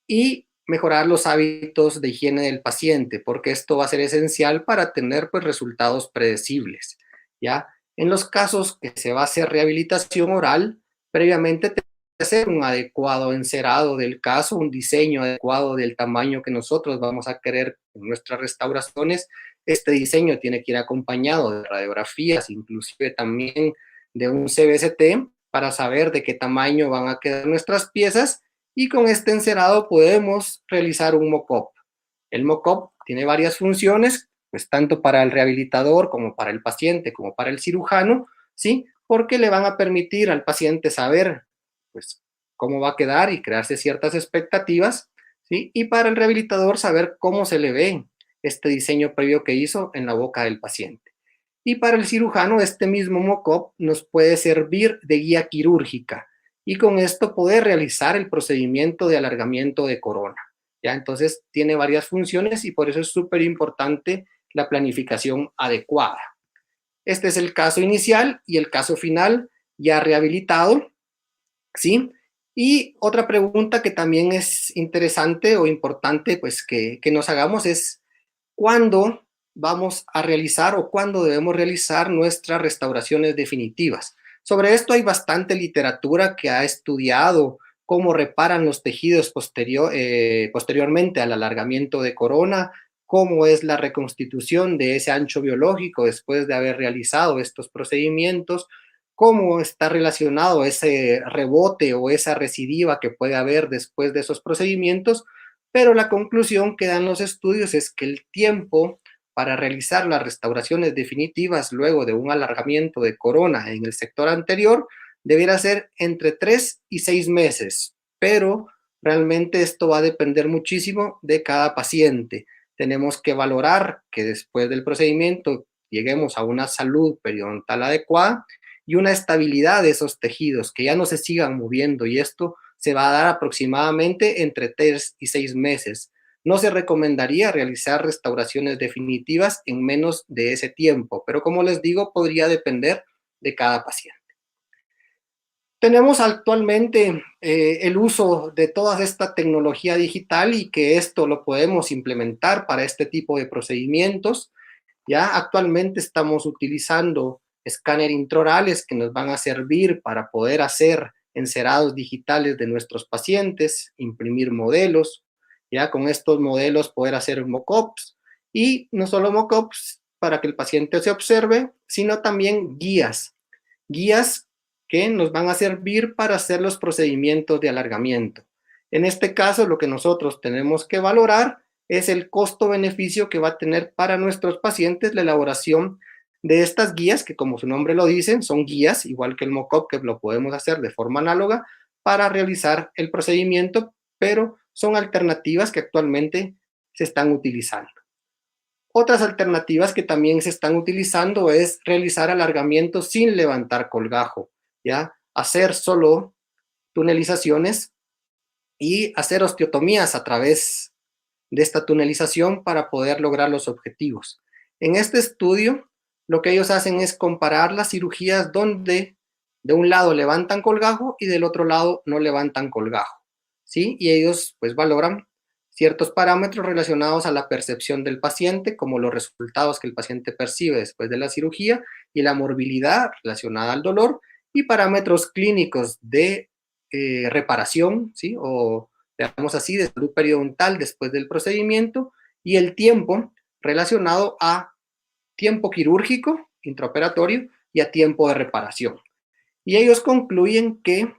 Speaker 2: y mejorar los hábitos de higiene del paciente, porque esto va a ser esencial para tener pues, resultados predecibles. ¿Ya? En los casos que se va a hacer rehabilitación oral, previamente tenemos que hacer un adecuado encerado del caso, un diseño adecuado del tamaño que nosotros vamos a querer en nuestras restauraciones. Este diseño tiene que ir acompañado de radiografías, inclusive también de un CBCT, para saber de qué tamaño van a quedar nuestras piezas, y con este encerado podemos realizar un mock-up. El mock-up tiene varias funciones, pues tanto para el rehabilitador como para el paciente, como para el cirujano, ¿sí? Porque le van a permitir al paciente saber, pues, cómo va a quedar y crearse ciertas expectativas, ¿sí? Y para el rehabilitador saber cómo se le ve este diseño previo que hizo en la boca del paciente. Y para el cirujano, este mismo mock-up nos puede servir de guía quirúrgica y con esto poder realizar el procedimiento de alargamiento de corona. ¿Ya? Entonces tiene varias funciones y por eso es súper importante la planificación adecuada. Este es el caso inicial y el caso final ya rehabilitado, ¿sí? Y otra pregunta que también es interesante o importante pues que nos hagamos es ¿cuándo vamos a realizar o cuándo debemos realizar nuestras restauraciones definitivas? Sobre esto hay bastante literatura que ha estudiado cómo reparan los tejidos posteriormente al alargamiento de corona, cómo es la reconstitución de ese ancho biológico después de haber realizado estos procedimientos, cómo está relacionado ese rebote o esa recidiva que puede haber después de esos procedimientos, pero la conclusión que dan los estudios es que el tiempo para realizar las restauraciones definitivas luego de un alargamiento de corona en el sector anterior debiera ser entre 3 y 6 meses, pero realmente esto va a depender muchísimo de cada paciente. Tenemos que valorar que después del procedimiento lleguemos a una salud periodontal adecuada y una estabilidad de esos tejidos, que ya no se sigan moviendo, y esto se va a dar aproximadamente entre 3 y 6 meses. No se recomendaría realizar restauraciones definitivas en menos de ese tiempo, pero como les digo, podría depender de cada paciente. Tenemos actualmente el uso de toda esta tecnología digital y que esto lo podemos implementar para este tipo de procedimientos. Ya actualmente estamos utilizando escáner intraorales que nos van a servir para poder hacer encerados digitales de nuestros pacientes, imprimir modelos, ya con estos modelos poder hacer mock-ups, y no solo mock-ups para que el paciente se observe, sino también guías que nos van a servir para hacer los procedimientos de alargamiento. En este caso, lo que nosotros tenemos que valorar es el costo-beneficio que va a tener para nuestros pacientes la elaboración de estas guías, que como su nombre lo dice, son guías, igual que el mock-up, que lo podemos hacer de forma análoga para realizar el procedimiento, pero son alternativas que actualmente se están utilizando. Otras alternativas que también se están utilizando es realizar alargamientos sin levantar colgajo, ¿ya? Hacer solo tunelizaciones y hacer osteotomías a través de esta tunelización para poder lograr los objetivos. En este estudio, lo que ellos hacen es comparar las cirugías donde de un lado levantan colgajo y del otro lado no levantan colgajo, ¿sí? Y ellos pues valoran ciertos parámetros relacionados a la percepción del paciente, como los resultados que el paciente percibe después de la cirugía y la morbilidad relacionada al dolor, y parámetros clínicos de reparación, ¿sí? O digamos así, de salud periodontal después del procedimiento, y el tiempo relacionado a tiempo quirúrgico, intraoperatorio, y a tiempo de reparación. Y ellos concluyen que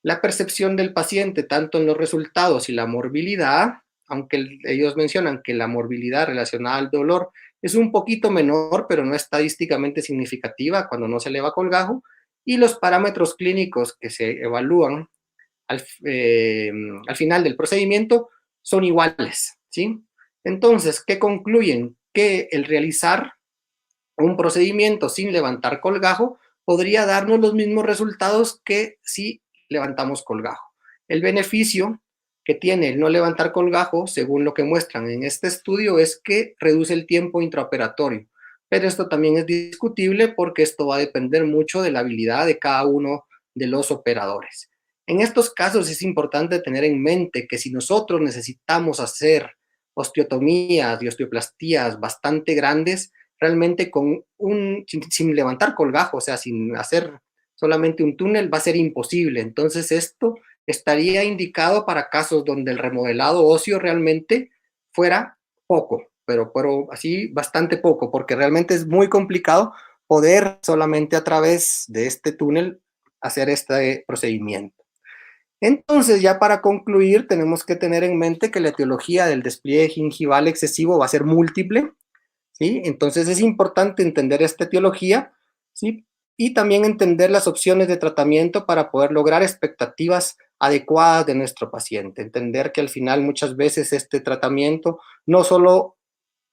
Speaker 2: la percepción del paciente, tanto en los resultados y la morbilidad, aunque ellos mencionan que la morbilidad relacionada al dolor es un poquito menor, pero no estadísticamente significativa cuando no se eleva colgajo, y los parámetros clínicos que se evalúan al final del procedimiento son iguales, ¿sí? Entonces, ¿qué concluyen? Que el realizar un procedimiento sin levantar colgajo podría darnos los mismos resultados que si levantamos colgajo. El beneficio que tiene el no levantar colgajo, según lo que muestran en este estudio, es que reduce el tiempo intraoperatorio. Pero esto también es discutible porque esto va a depender mucho de la habilidad de cada uno de los operadores. En estos casos es importante tener en mente que si nosotros necesitamos hacer osteotomías y osteoplastías bastante grandes, realmente sin levantar colgajo, o sea, sin hacer solamente un túnel, va a ser imposible. Entonces esto estaría indicado para casos donde el remodelado óseo realmente fuera poco, pero así bastante poco, porque realmente es muy complicado poder solamente a través de este túnel hacer este procedimiento. Entonces, ya para concluir, tenemos que tener en mente que la etiología del despliegue gingival excesivo va a ser múltiple, ¿sí? Entonces es importante entender esta etiología, ¿sí? Y también entender las opciones de tratamiento para poder lograr expectativas adecuadas de nuestro paciente. Entender que al final muchas veces este tratamiento no solo,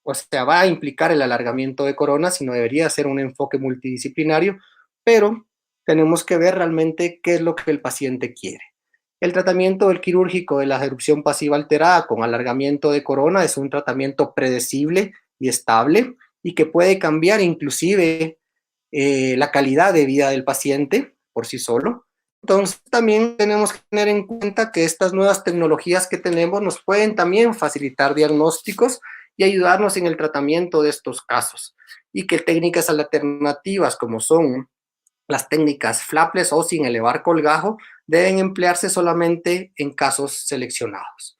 Speaker 2: o sea, va a implicar el alargamiento de corona, sino debería ser un enfoque multidisciplinario, pero tenemos que ver realmente qué es lo que el paciente quiere. El tratamiento del quirúrgico de la erupción pasiva alterada con alargamiento de corona es un tratamiento predecible y estable y que puede cambiar inclusive la calidad de vida del paciente por sí solo. Entonces también tenemos que tener en cuenta que estas nuevas tecnologías que tenemos nos pueden también facilitar diagnósticos y ayudarnos en el tratamiento de estos casos, y que técnicas alternativas como son las técnicas flapless o sin elevar colgajo deben emplearse solamente en casos seleccionados.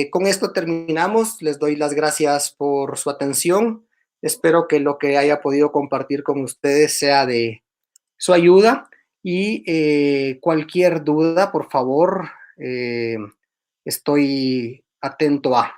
Speaker 2: Con esto terminamos. Les doy las gracias por su atención. Espero que lo que haya podido compartir con ustedes sea de su ayuda, y cualquier duda, por favor, estoy atento a.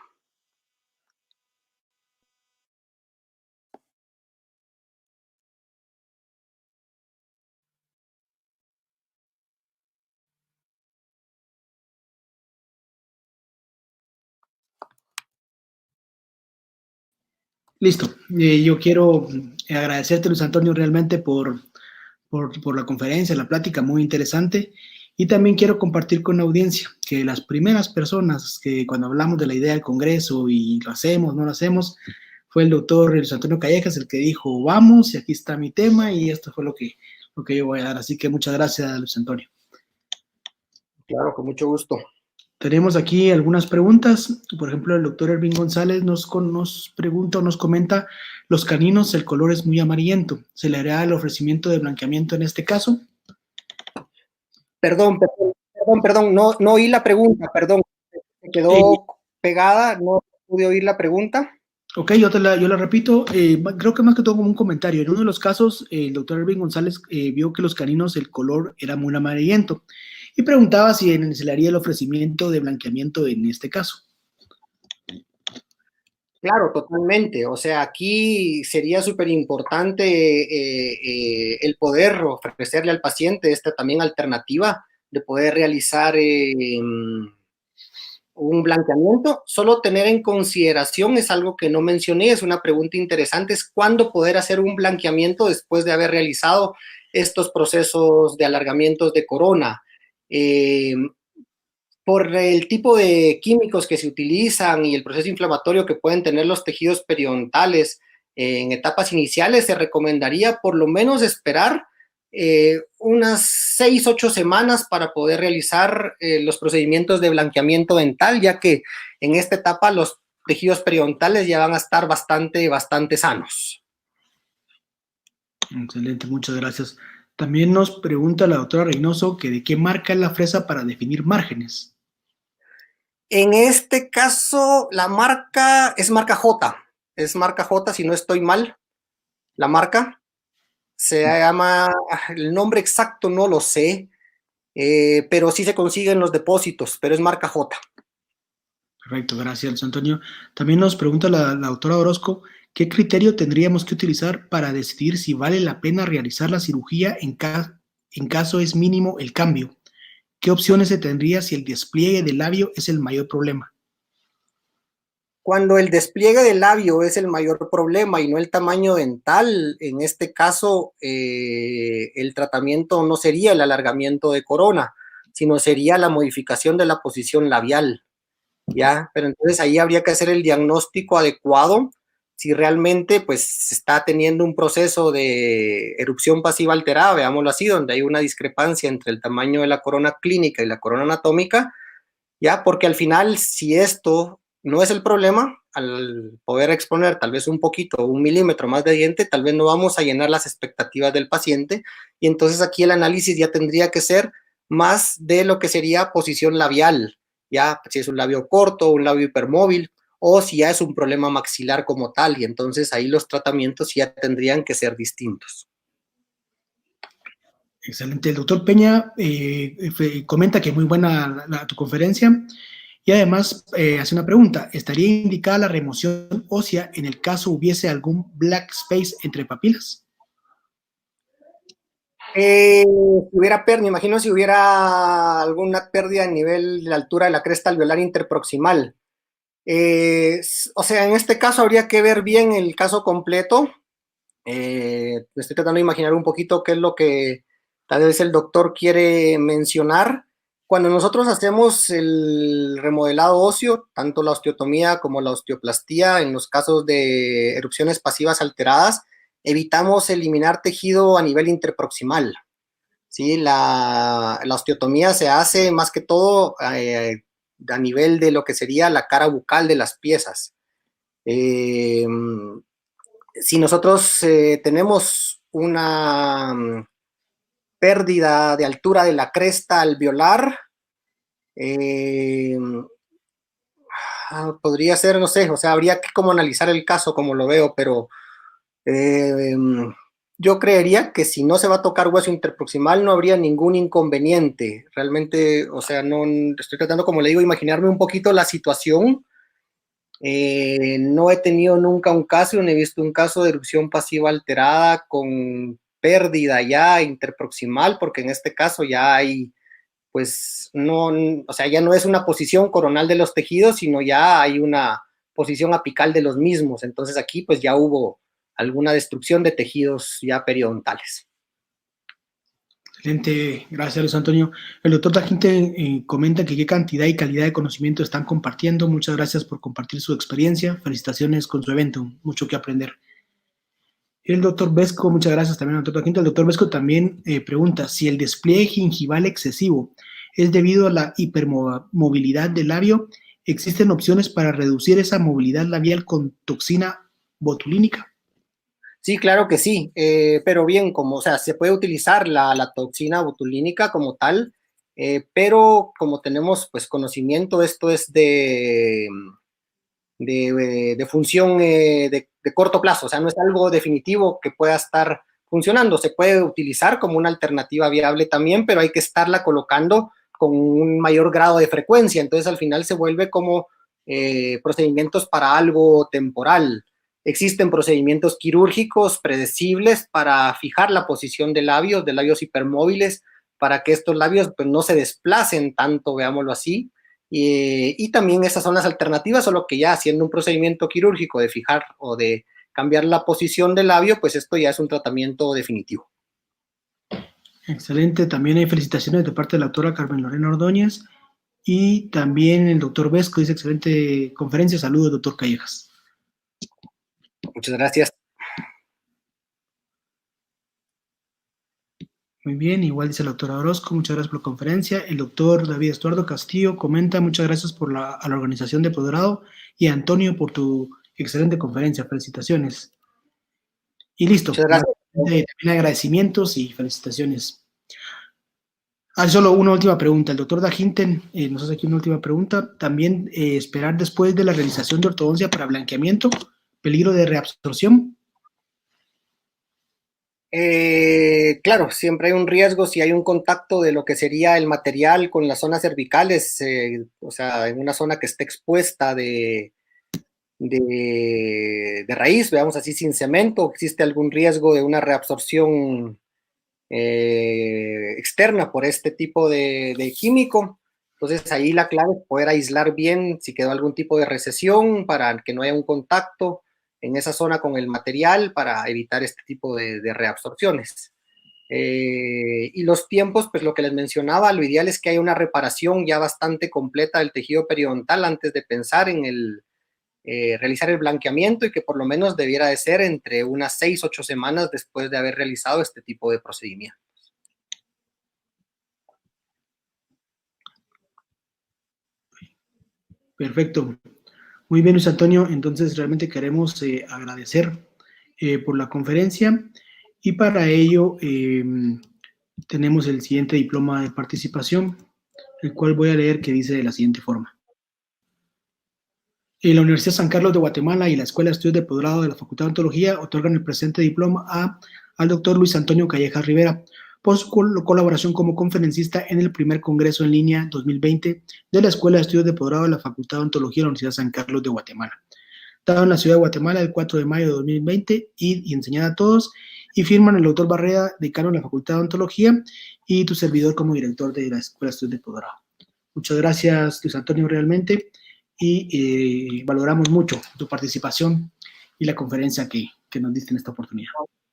Speaker 1: Listo. Yo quiero agradecerte, Luis Antonio, realmente por la conferencia, la plática muy interesante. Y también quiero compartir con la audiencia que las primeras personas que cuando hablamos de la idea del Congreso y lo hacemos, no lo hacemos, fue el doctor Luis Antonio Callejas el que dijo, vamos, y aquí está mi tema, y esto fue lo que yo voy a dar. Así que muchas gracias, Luis Antonio.
Speaker 2: Claro, con mucho gusto.
Speaker 1: Tenemos aquí algunas preguntas. Por ejemplo, el doctor Ervin González nos pregunta o nos comenta, los caninos, el color es muy amarillento. ¿Se le hará el ofrecimiento de blanqueamiento en este caso?
Speaker 2: Perdón, no oí la pregunta, perdón. Se quedó pegada, no pude oír la pregunta.
Speaker 1: Ok, yo la repito. Creo que más que todo como un comentario. En uno de los casos, el doctor Ervin González vio que los caninos, el color era muy amarillento y preguntaba si se le haría el ofrecimiento de blanqueamiento en este caso.
Speaker 2: Claro, totalmente. O sea, aquí sería súper importante el poder ofrecerle al paciente esta también alternativa de poder realizar un blanqueamiento. Solo tener en consideración, es algo que no mencioné, es una pregunta interesante, es cuándo poder hacer un blanqueamiento después de haber realizado estos procesos de alargamientos de corona. Por el tipo de químicos que se utilizan y el proceso inflamatorio que pueden tener los tejidos periodontales en etapas iniciales, se recomendaría por lo menos esperar unas 6-8 semanas para poder realizar los procedimientos de blanqueamiento dental, ya que en esta etapa los tejidos periodontales ya van a estar bastante sanos.
Speaker 1: Excelente, muchas gracias. También nos pregunta la doctora Reynoso que de qué marca es la fresa para definir márgenes.
Speaker 2: En este caso, la marca es marca J. Es marca J, si no estoy mal. La marca se llama, el nombre exacto no lo sé, pero sí se consiguen los depósitos, pero es marca J.
Speaker 1: Perfecto, gracias, Antonio. También nos pregunta la doctora Orozco, ¿qué criterio tendríamos que utilizar para decidir si vale la pena realizar la cirugía en caso es mínimo el cambio? ¿Qué opciones se tendría si el despliegue del labio es el mayor problema?
Speaker 2: Cuando el despliegue del labio es el mayor problema y no el tamaño dental, en este caso el tratamiento no sería el alargamiento de corona, sino sería la modificación de la posición labial, ¿ya? Pero entonces ahí habría que hacer el diagnóstico adecuado si realmente pues se está teniendo un proceso de erupción pasiva alterada, veámoslo así, donde hay una discrepancia entre el tamaño de la corona clínica y la corona anatómica, ¿ya? Porque al final, si esto no es el problema, al poder exponer tal vez un poquito, 1 milímetro más de diente, tal vez no vamos a llenar las expectativas del paciente, y entonces aquí el análisis ya tendría que ser más de lo que sería posición labial, ya si es un labio corto, un labio hipermóvil, o si ya es un problema maxilar como tal, y entonces ahí los tratamientos ya tendrían que ser distintos.
Speaker 1: Excelente. El doctor Peña comenta que muy buena tu conferencia y además hace una pregunta. ¿Estaría indicada la remoción ósea en el caso hubiese algún black space entre papilas?
Speaker 2: Si hubiera me imagino si hubiera alguna pérdida a nivel de la altura de la cresta alveolar interproximal. O sea, en este caso habría que ver bien el caso completo. Estoy tratando de imaginar un poquito qué es lo que tal vez el doctor quiere mencionar. Cuando nosotros hacemos el remodelado óseo, tanto la osteotomía como la osteoplastía, en los casos de erupciones pasivas alteradas, evitamos eliminar tejido a nivel interproximal. ¿Sí? La osteotomía se hace más que todo a nivel de lo que sería la cara bucal de las piezas. Si nosotros tenemos una pérdida de altura de la cresta alveolar, podría ser, no sé, o sea, habría que como analizar el caso como lo veo, pero yo creería que si no se va a tocar hueso interproximal no habría ningún inconveniente. Realmente, o sea, no estoy tratando, como le digo, imaginarme un poquito la situación. No he tenido nunca un caso, no he visto un caso de erupción pasiva alterada con pérdida ya interproximal, porque en este caso ya hay, pues, no, o sea, ya no es una posición coronal de los tejidos, sino ya hay una posición apical de los mismos. Entonces aquí, pues, ya hubo alguna destrucción de tejidos ya periodontales.
Speaker 1: Excelente, gracias Luis Antonio. El doctor Daginte comenta que qué cantidad y calidad de conocimiento están compartiendo. Muchas gracias por compartir su experiencia. Felicitaciones con su evento, mucho que aprender. El doctor Vesco, muchas gracias también al doctor Daginte. El doctor Vesco también pregunta si el despliegue gingival excesivo es debido a la hipermovilidad del labio. ¿Existen opciones para reducir esa movilidad labial con toxina botulínica?
Speaker 2: Sí, claro que sí, pero bien, como, o sea, se puede utilizar la toxina botulínica como tal, pero como tenemos pues conocimiento, esto es de función de corto plazo, o sea, no es algo definitivo que pueda estar funcionando, se puede utilizar como una alternativa viable también, pero hay que estarla colocando con un mayor grado de frecuencia, entonces al final se vuelve como procedimientos para algo temporal. Existen procedimientos quirúrgicos predecibles para fijar la posición de labios hipermóviles, para que estos labios pues, no se desplacen tanto, veámoslo así. Y también esas son las alternativas, solo que ya haciendo un procedimiento quirúrgico de fijar o de cambiar la posición del labio, pues esto ya es un tratamiento definitivo.
Speaker 1: Excelente, también hay felicitaciones de parte de la doctora Carmen Lorena Ordóñez y también el doctor Vesco dice excelente conferencia, saludos doctor Callejas.
Speaker 2: Muchas gracias.
Speaker 1: Muy bien, igual dice la doctora Orozco, muchas gracias por la conferencia. El doctor David Estuardo Castillo comenta, muchas gracias a la organización de posgrado y a Antonio por tu excelente conferencia, felicitaciones. Y listo,
Speaker 2: Muchas gracias.
Speaker 1: también agradecimientos y felicitaciones. Solo una última pregunta. El doctor Dahinten nos hace aquí una última pregunta. También esperar después de la realización de ortodoncia para blanqueamiento, peligro de reabsorción.
Speaker 2: Claro, siempre hay un riesgo si hay un contacto de lo que sería el material con las zonas cervicales, o sea, en una zona que esté expuesta de raíz, veamos así, sin cemento, existe algún riesgo de una reabsorción externa por este tipo de químico. Entonces ahí la clave es poder aislar bien si quedó algún tipo de recesión para que no haya un contacto en esa zona con el material para evitar este tipo de reabsorciones. Y los tiempos, pues lo que les mencionaba, lo ideal es que haya una reparación ya bastante completa del tejido periodontal antes de pensar en realizar el blanqueamiento, y que por lo menos debiera de ser entre unas 6-8 semanas después de haber realizado este tipo de procedimiento.
Speaker 1: Perfecto. Muy bien, Luis Antonio. Entonces, realmente queremos agradecer por la conferencia, y para ello tenemos el siguiente diploma de participación, el cual voy a leer, que dice de la siguiente forma. La Universidad San Carlos de Guatemala y la Escuela de Estudios de Posgrado de la Facultad de Odontología otorgan el presente diploma al doctor Luis Antonio Callejas Rivera por su colaboración como conferencista en el primer Congreso en línea 2020 de la Escuela de Estudios de Posgrado de la Facultad de Odontología de la Universidad San Carlos de Guatemala, dado en la ciudad de Guatemala el 4 de mayo de 2020 y enseñada a todos, y firman el doctor Barrera, decano de la Facultad de Odontología, y tu servidor como director de la Escuela de Estudios de Posgrado. Muchas gracias, Luis Antonio, realmente, y valoramos mucho tu participación y la conferencia que nos diste en esta oportunidad.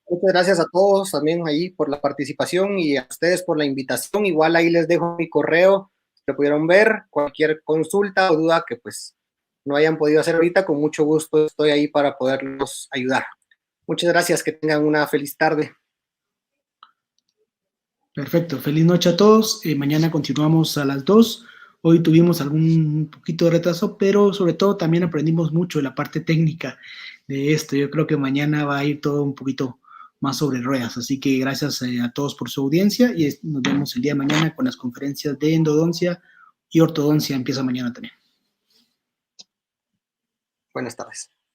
Speaker 2: Muchas gracias a todos también ahí por la participación, y a ustedes por la invitación. Igual ahí les dejo mi correo, si lo pudieron ver, cualquier consulta o duda que pues no hayan podido hacer ahorita, con mucho gusto estoy ahí para poderlos ayudar. Muchas gracias, que tengan una feliz tarde.
Speaker 1: Perfecto, feliz noche a todos. Mañana continuamos a las 2. Hoy tuvimos algún poquito de retraso, pero sobre todo también aprendimos mucho de la parte técnica de esto. Yo creo que mañana va a ir todo un poquito más sobre ruedas. Así que gracias a todos por su audiencia, y nos vemos el día de mañana con las conferencias de endodoncia y ortodoncia. Empieza mañana también.
Speaker 2: Buenas tardes.